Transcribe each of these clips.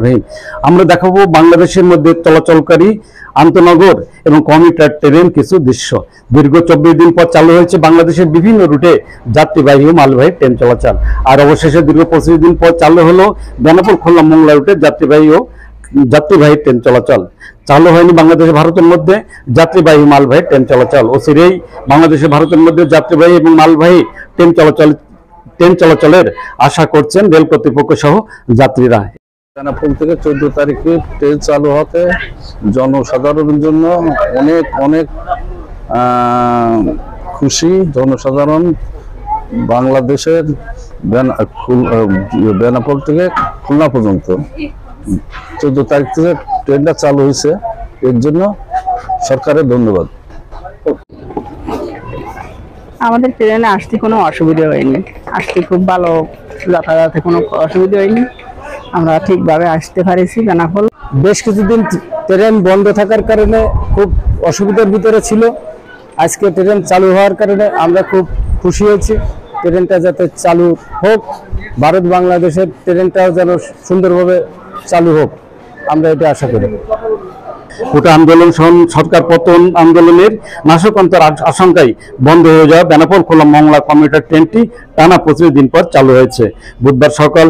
রহিম। আমরা দেখাবো বাংলাদেশের মধ্যে চলাচলকারী আন্তনগর এবং কমিউটার ট্রেন কিছু দৃশ্য। দীর্ঘ 24 দিন পর চালু হয়েছে বাংলাদেশের বিভিন্ন রুটে যাত্রীবাহী ও মালবাহী ট্রেন চলাচল। আর অবশেষে দীর্ঘ 25 দিন পর চালু হলো বেনাপোল খুলনা মোংলা রুটে যাত্রীবাহী ট্রেন চলাচল। চালু হয়নি বাংলাদেশ ভারতের মধ্যে যাত্রীবাহী মালবাহী ট্রেন চলাচল। অচিরেই বাংলাদেশে ভারতের মধ্যে যাত্রীবাহী এবং মালবাহী ট্রেন চলাচলের আশা করছেন রেল কর্তৃপক্ষ সহ যাত্রীরা। বেনাপোল থেকে 14 তারিখে ট্রেন চালু হতে জনসাধারণের জন্য অনেক অনেক খুশি। জনসাধারণ বাংলাদেশের বেনাপোল থেকে খুলনা পর্যন্ত 14 তারিখ থেকে ট্রেনটা চালু হয়েছে, এর জন্য সরকারের ধন্যবাদ। আমাদের ট্রেনে আসতে কোনো অসুবিধা হয়নি, আসতে খুব ভালো, যাতায়াতে কোনো অসুবিধা হয়নি, আমরা ঠিকভাবে আসতে পারিছি বেনাপোল। বেশ কিছুদিন ট্রেন বন্ধ থাকার কারণে খুব অসুবিধার ভিতরে ছিল। আজকে ট্রেন চালু হওয়ার কারণে আমরা খুব খুশি হয়েছি। ট্রেনটা যাতে চালু হোক, ভারত বাংলাদেশের ট্রেনটাও যেন সুন্দরভাবে চালু হোক, আমরা এটা আশা করি। কোটা আন্দোলন সরকার পতন আন্দোলনের নাশকতার আশঙ্কায় বন্ধ হয়ে যাওয়া বেনাপোল খুলনা মোংলা কমিউটার ট্রেনটি টানা 25 দিন পর চালু হয়েছে। বুধবার সকাল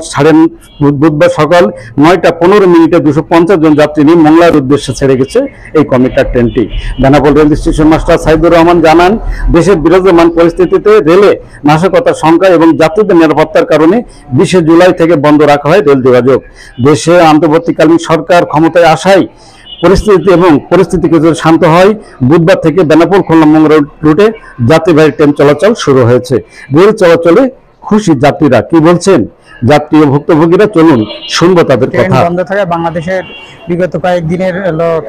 9:15 250 জন যাত্রী নিয়ে মোংলার উদ্দেশ্যে ছেড়ে গেছে এই কমিউটার ট্রেনটি। Benapole rail station master Saidur Rahman জানান, দেশের বিরাজমান পরিস্থিতিতে রেলে নাশকতার সংখ্যা এবং যাত্রীদের নিরাপত্তার কারণে 20 জুলাই থেকে বন্ধ রাখা হয় রেল যোগাযোগ। দেশে অন্তর্বর্তীকালীন সরকার ক্ষমতায় আসায় পরিস্থিতি কিছু শান্ত হয়। বুধবার থেকে বেনাপোল খুলনা মোংলা রুটে যাত্রীবাহী ট্রেন চলাচল শুরু হয়েছে। রেল চলাচলে খুশি যাত্রীরা, কি বলছেন যাত্রী ও ভুক্তভোগীরা, চলুন শুনবো তাদের কথা। বন্ধ থাকে বাংলাদেশের বিগত কয়েকদিনের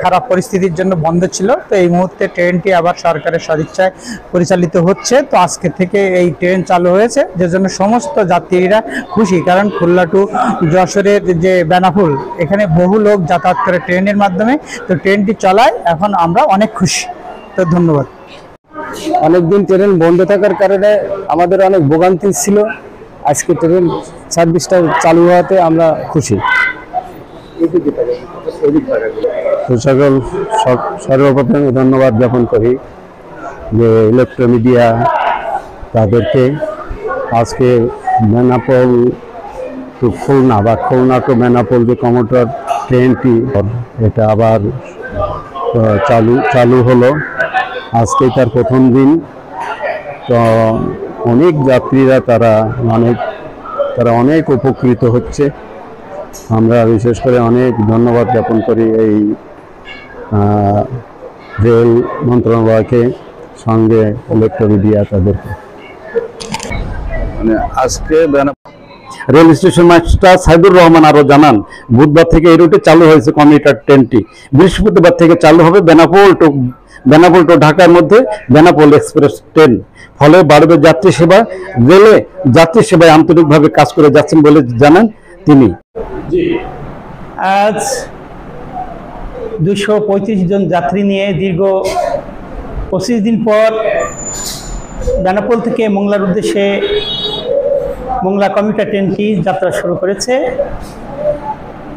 খারাপ পরিস্থিতির জন্য বন্ধ ছিল, তো এই মুহূর্তে ট্রেনটি আবার সরকারের সদিচ্ছায় পরিচালিত হচ্ছে। তো আজকে থেকে এই ট্রেন চালু হয়েছে, যে জন্য সমস্ত যাত্রীরা খুশি। কারণ খুলনা টু যশোরের যে বেনাপোল, এখানে বহু লোক যাতায়াত করে ট্রেনের মাধ্যমে, তো ট্রেনটি চলায় এখন আমরা অনেক খুশি। তো ধন্যবাদ। অনেকদিন ট্রেন বন্ধ থাকার কারণে আমাদের অনেক ভোগান্তি ছিল, আজকে ট্রেন সার্ভিসটা চালু হওয়াতে আমরা খুশি। সর্বপ্রথম ধন্যবাদ জ্ঞাপন করি যে ইলেকট্রোমিডিয়া তাদেরকে আজকে বেনাপোল টু খুলনা বা খুলনা টু বেনাপোল যে কমিউটার ট্রেনটি এটা আবার চালু হলো, আজকে তার প্রথম দিন। তো অনেক যাত্রীরা তারা অনেক উপকৃত হচ্ছে। আমরা বিশেষ করে অনেক ধন্যবাদ জ্ঞাপন করি এই রেল মন্ত্রণালয়কে, সঙ্গে ইলেকট্রোমিডিয়া তাদেরকে। আজকে rail station master Saidur Rahman আরো জানান, বুধবার থেকে এই রুটে চালু হয়েছে কমিউটার ট্রেনটি। বৃহস্পতিবার থেকে চালু হবে বেনাপোল টু ঢাকার মধ্যে বেনাপোল এক্সপ্রেস ট্রেন। ফলে বাড়বে যাত্রী সেবা। রেলে যাত্রী সেবায় আন্তরিকভাবে কাজ করে যাচ্ছেন বলে জানান তিনি। আজ 235 জন যাত্রী নিয়ে দীর্ঘ 25 দিন পর বেনাপোল থেকে মোংলার উদ্দেশ্যে মোংলা কমিউটার ট্রেনটি যাত্রা শুরু করেছে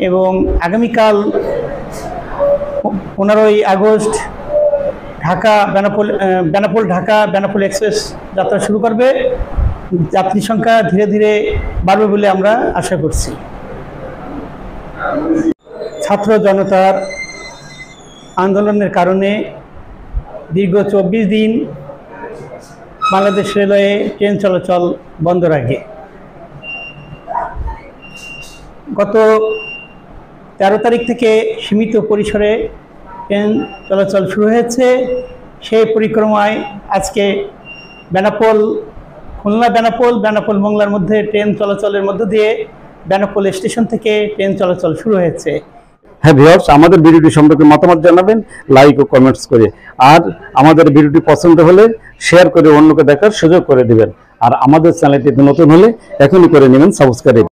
এবং আগামীকাল 15ই আগস্ট বেনাপোল এক্সপ্রেস যাত্রা শুরু করবে। যাত্রী সংখ্যা ধীরে ধীরে বাড়বে বলে আমরা আশা করছি। ছাত্র জনতার আন্দোলনের কারণে দীর্ঘ 24 দিন বাংলাদেশ রেলওয়ে ট্রেন চলাচল বন্ধ রাখে। গত 13 তারিখ থেকে সীমিত পরিসরে ট্রেন চলাচল শুরু হয়েছে। সেই পরিক্রমায় আজকে খুলনা বেনাপোল মোংলার মধ্যে ট্রেন চলাচলের মধ্য দিয়ে বেনাপোল স্টেশন থেকে ট্রেন চলাচল শুরু হয়েছে। হ্যাঁ ভিউয়ার্স, আমাদের ভিডিওটি সম্পর্কে মতামত জানাবেন লাইক ও কমেন্টস করে। আর আমাদের ভিডিওটি পছন্দ হলে শেয়ার করে অন্যকে দেখার সুযোগ করে দিবেন। আর আমাদের চ্যানেলটিতে নতুন হলে এখনই করে নেবেন সাবস্ক্রাইব।